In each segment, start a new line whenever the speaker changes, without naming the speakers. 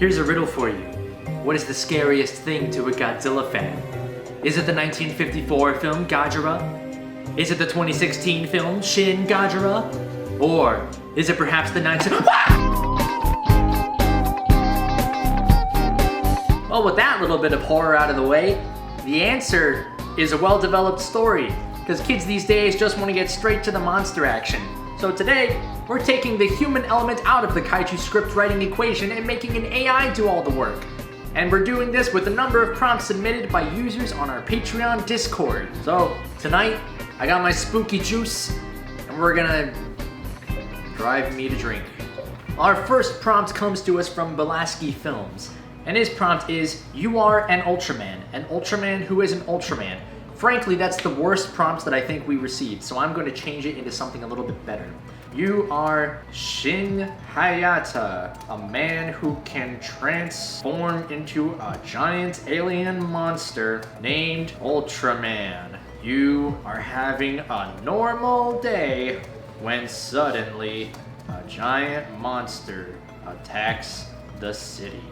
Here's a riddle for you. What is the scariest thing to a Godzilla fan? Is it the 1954 film Godzilla? Is it the 2016 film Shin Godzilla? Or is it perhaps the 19... Well, with that little bit of horror out of the way, the answer is a well-developed story, because kids these days just want to get straight to the monster action. So today, we're taking the human element out of the kaiju script writing equation and making an AI do all the work. And we're doing this with a number of prompts submitted by users on our Patreon Discord. So tonight, I got my spooky juice, and we're gonna drive me to drink. Our first prompt comes to us from Belaski Films, and his prompt is, "You are an Ultraman who is an Ultraman." Frankly, that's the worst prompt that I think we received, so I'm going to change it into something a little bit better. You are Shin Hayata, a man who can transform into a giant alien monster named Ultraman. You are having a normal day when suddenly a giant monster attacks the city.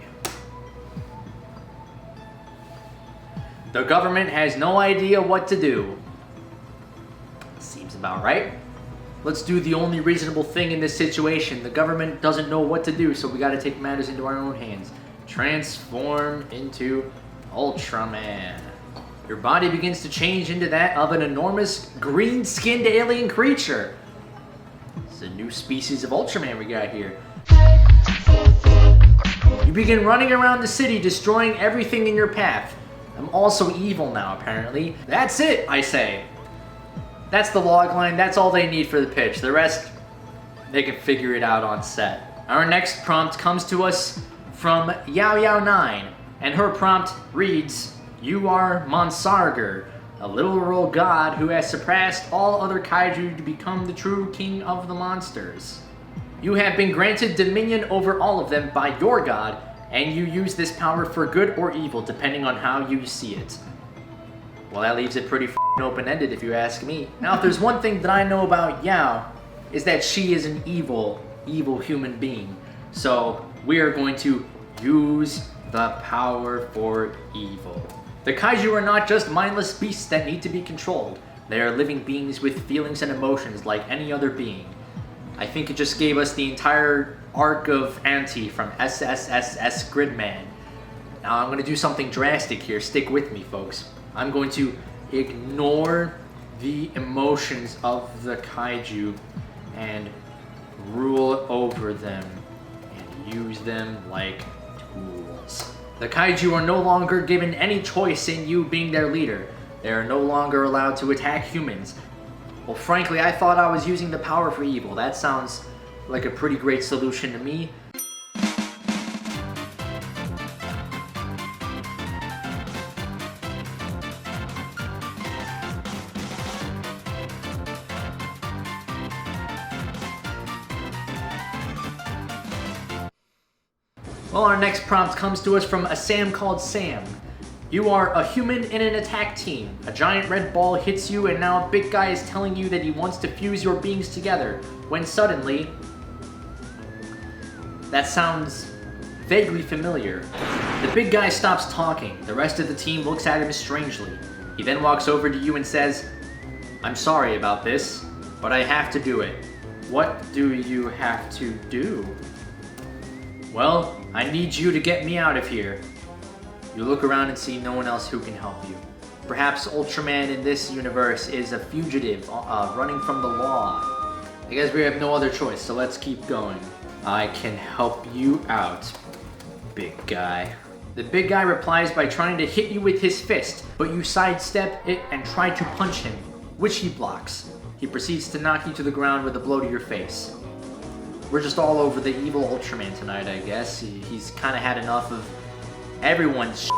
The government has no idea what to do. Seems about right. Let's do the only reasonable thing in this situation. The government doesn't know what to do, so we gotta take matters into our own hands. Transform into Ultraman. Your body begins to change into that of an enormous green-skinned alien creature. It's a new species of Ultraman we got here. You begin running around the city, destroying everything in your path. I'm also evil now, apparently. That's it, I say. That's the logline, that's all they need for the pitch. The rest, they can figure it out on set. Our next prompt comes to us from Yao9, and her prompt reads, "You are Monsarger, a literal god who has surpassed all other kaiju to become the true king of the monsters. You have been granted dominion over all of them by your god, and you use this power for good or evil, depending on how you see it." Well, that leaves it pretty f***ing open-ended if you ask me. Now, if there's one thing that I know about Yao, is that she is an evil human being. So, we are going to use the power for evil. The kaiju are not just mindless beasts that need to be controlled. They are living beings with feelings and emotions like any other being. I think it just gave us the entire arc of Anti from SSSS Gridman. Now I'm going to do something drastic here. Stick with me, folks. I'm going to ignore the emotions of the kaiju and rule over them and use them like tools. The kaiju are no longer given any choice in you being their leader. They are no longer allowed to attack humans. Well, frankly, I thought I was using the power for evil. That sounds like a pretty great solution to me. Well, our next prompt comes to us from a Sam called Sam. You are a human in an attack team. A giant red ball hits you, and now a big guy is telling you that he wants to fuse your beings together, when suddenly... That sounds vaguely familiar. The big guy stops talking. The rest of the team looks at him strangely. He then walks over to you and says, "I'm sorry about this, but I have to do it." "What do you have to do?" "Well, I need you to get me out of here." You look around and see no one else who can help you. Perhaps Ultraman in this universe is a fugitive, running from the law. I guess we have no other choice, so let's keep going. "I can help you out, big guy." The big guy replies by trying to hit you with his fist, but you sidestep it and try to punch him, which he blocks. He proceeds to knock you to the ground with a blow to your face. We're just all over the evil Ultraman tonight, I guess. He's kind of had enough of everyone's shit,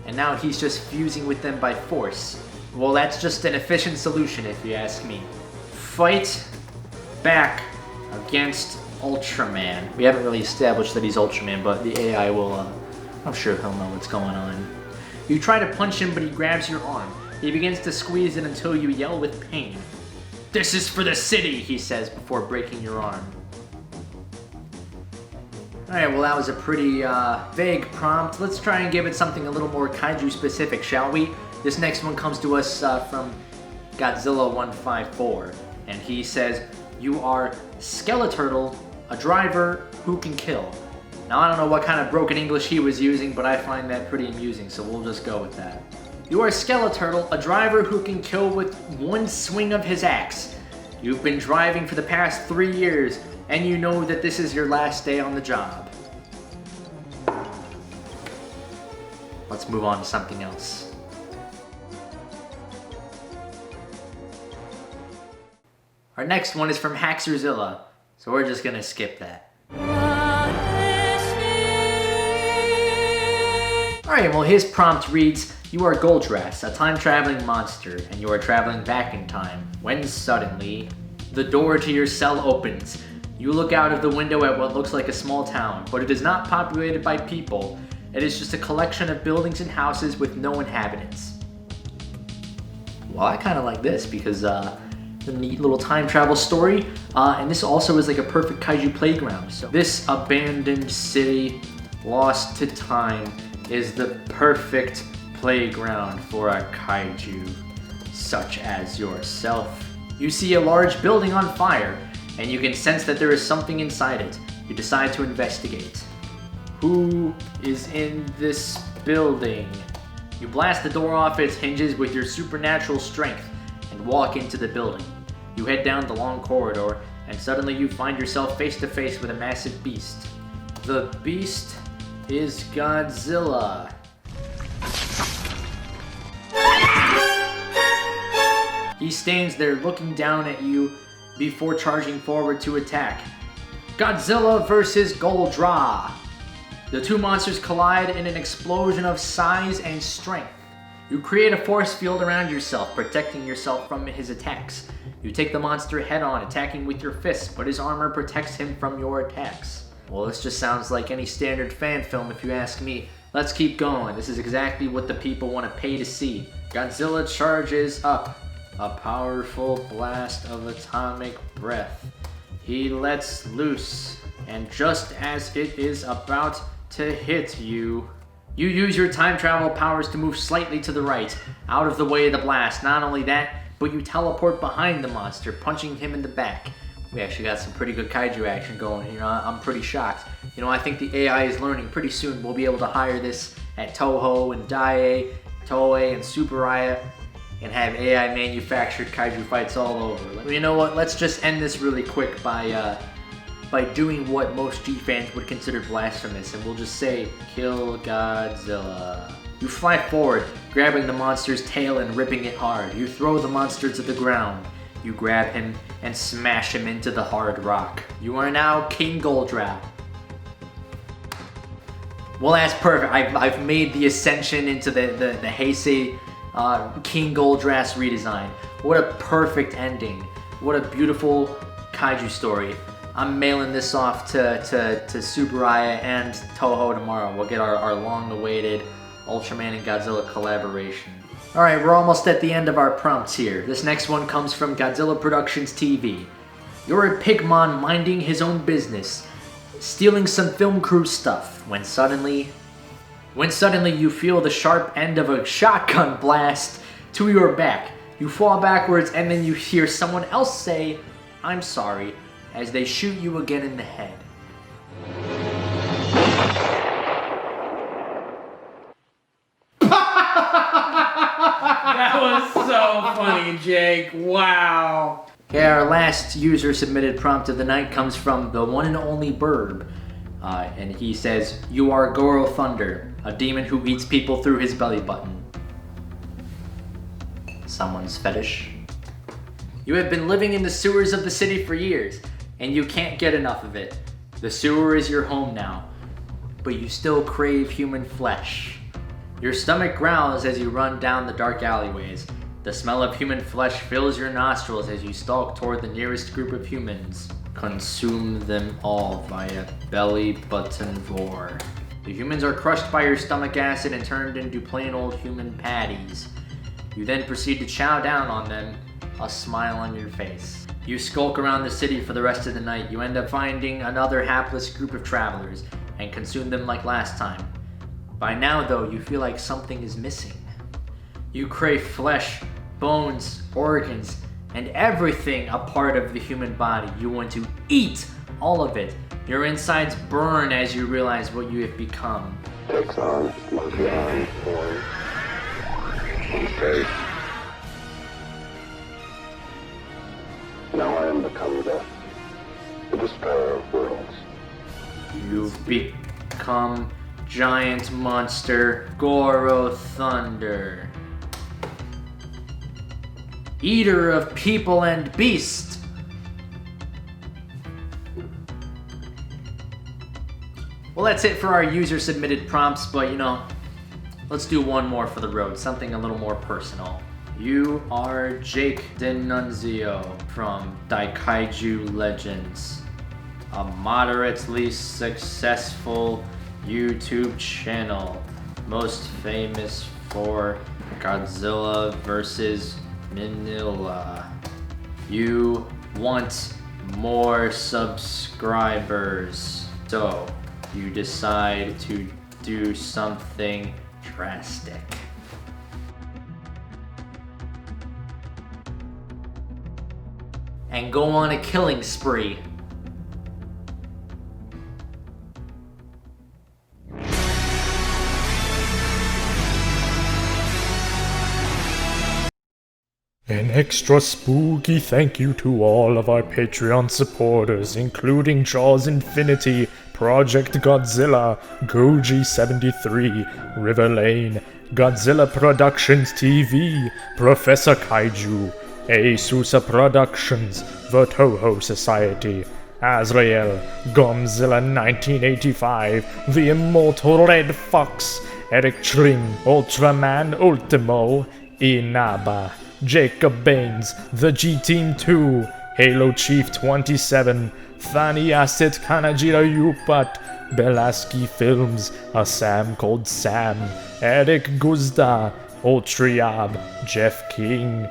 and now he's just fusing with them by force. Well, that's just an efficient solution if you ask me. Fight back against Ultraman. We haven't really established that he's Ultraman, but the AI will, I'm sure he'll know what's going on. You try to punch him, but he grabs your arm. He begins to squeeze it until you yell with pain. "This is for the city," he says before breaking your arm. Alright, well that was a pretty vague prompt. Let's try and give it something a little more kaiju specific, shall we? This next one comes to us from Godzilla 154, and he says, "You are Skeleturtle, a driver who can kill." Now I don't know what kind of broken English he was using, but I find that pretty amusing, so we'll just go with that. "You are Skeleturtle, a driver who can kill with one swing of his axe. You've been driving for the past 3 years, and you know that this is your last day on the job." Let's move on to something else. Our next one is from Xerzilla, so we're just gonna skip that. Alright, well his prompt reads, "You are Goldrass, a time-traveling monster, and you are traveling back in time, when suddenly, the door to your cell opens. You look out of the window at what looks like a small town, but it is not populated by people. It is just a collection of buildings and houses with no inhabitants." Well, I kind of like this because it's a neat little time travel story, and this also is like a perfect kaiju playground. So this abandoned city, lost to time, is the perfect playground for a kaiju such as yourself. You see a large building on fire, and you can sense that there is something inside it. You decide to investigate. Who is in this building? You blast the door off its hinges with your supernatural strength and walk into the building. You head down the long corridor, and suddenly you find yourself face to face with a massive beast. The beast is Godzilla. He stands there looking down at you before charging forward to attack. Godzilla versus Goldra. The two monsters collide in an explosion of size and strength. You create a force field around yourself, protecting yourself from his attacks. You take the monster head on, attacking with your fists, but his armor protects him from your attacks. Well, this just sounds like any standard fan film if you ask me. Let's keep going. This is exactly what the people want to pay to see. Godzilla charges up. A powerful blast of atomic breath. He lets loose, and just as it is about to hit you, you use your time travel powers to move slightly to the right, out of the way of the blast. Not only that, but you teleport behind the monster, punching him in the back. We actually got some pretty good kaiju action going here. I'm pretty shocked. You know, I think the AI is learning. Pretty soon we'll be able to hire this at Toho and Daiei, Toei and Tsuburaya, and have AI manufactured kaiju fights all over. You know what? Let's just end this really quick by doing what most G fans would consider blasphemous, and we'll just say, "Kill Godzilla." You fly forward, grabbing the monster's tail and ripping it hard. You throw the monster to the ground. You grab him and smash him into the hard rock. You are now King Goldra. Well, that's perfect. I've made the ascension into the Heisei King Goldrass redesign. What a perfect ending. What a beautiful kaiju story. I'm mailing this off to Tsuburaya and Toho tomorrow. We'll get our long-awaited Ultraman and Godzilla collaboration. Alright, we're almost at the end of our prompts here. This next one comes from Godzilla Productions TV. You're a pigmon minding his own business, stealing some film crew stuff, when suddenly you feel the sharp end of a shotgun blast to your back. You fall backwards and then you hear someone else say, "I'm sorry," as they shoot you again in the head.
That was so funny, Jake. Wow.
Okay, our last user submitted prompt of the night comes from the one and only Burb. And he says, "You are Goro Thunder, a demon who eats people through his belly button." Someone's fetish. You have been living in the sewers of the city for years, and you can't get enough of it. The sewer is your home now, but you still crave human flesh. Your stomach growls as you run down the dark alleyways. The smell of human flesh fills your nostrils as you stalk toward the nearest group of humans. Consume them all via belly button roar. The humans are crushed by your stomach acid and turned into plain old human patties. You then proceed to chow down on them, a smile on your face. You skulk around the city for the rest of the night. You end up finding another hapless group of travelers. and consume them like last time. By now though, you feel like something is missing. You crave flesh, bones, organs, and everything a part of the human body. You want to eat all of it. Your insides burn as you realize what you have become.
Takes on monkey arm form. Okay. Now I am become the destroyer of worlds.
You've become giant monster Goro Thunder, eater of people and beast. Well, that's it for our user submitted prompts, but let's do one more for the road, something a little more personal. You are Jake Denunzio from Daikaiju Legends, a moderately successful YouTube channel, most famous for Godzilla vs. Manila. You want more subscribers, so you decide to do something drastic. And go on a killing spree.
An extra spooky thank you to all of our Patreon supporters, including Jaws Infinity, Project Godzilla, Goji73, River Lane, Godzilla Productions TV, Professor Kaiju, Asusa Productions, The Toho Society, Azrael, Gomzilla 1985, The Immortal Red Fox, Eric Tring, Ultraman Ultimo, Inaba, Jacob Baines, The G-Team 2, Halo Chief 27, Thani Asset Kanajira Yupat, Belaski Films, A Sam Called Sam, Eric Guzda, Ultriab, Jeff King,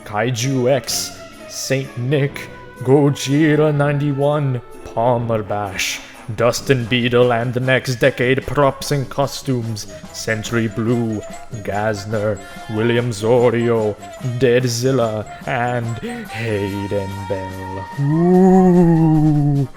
Kaiju X, Saint Nick, Gojira 91, Palmer Bash, Dustin Beadle and the Next Decade Props and Costumes, Sentry Blue, Gazner, William Zorio, Deadzilla, and Hayden Bell. Ooh.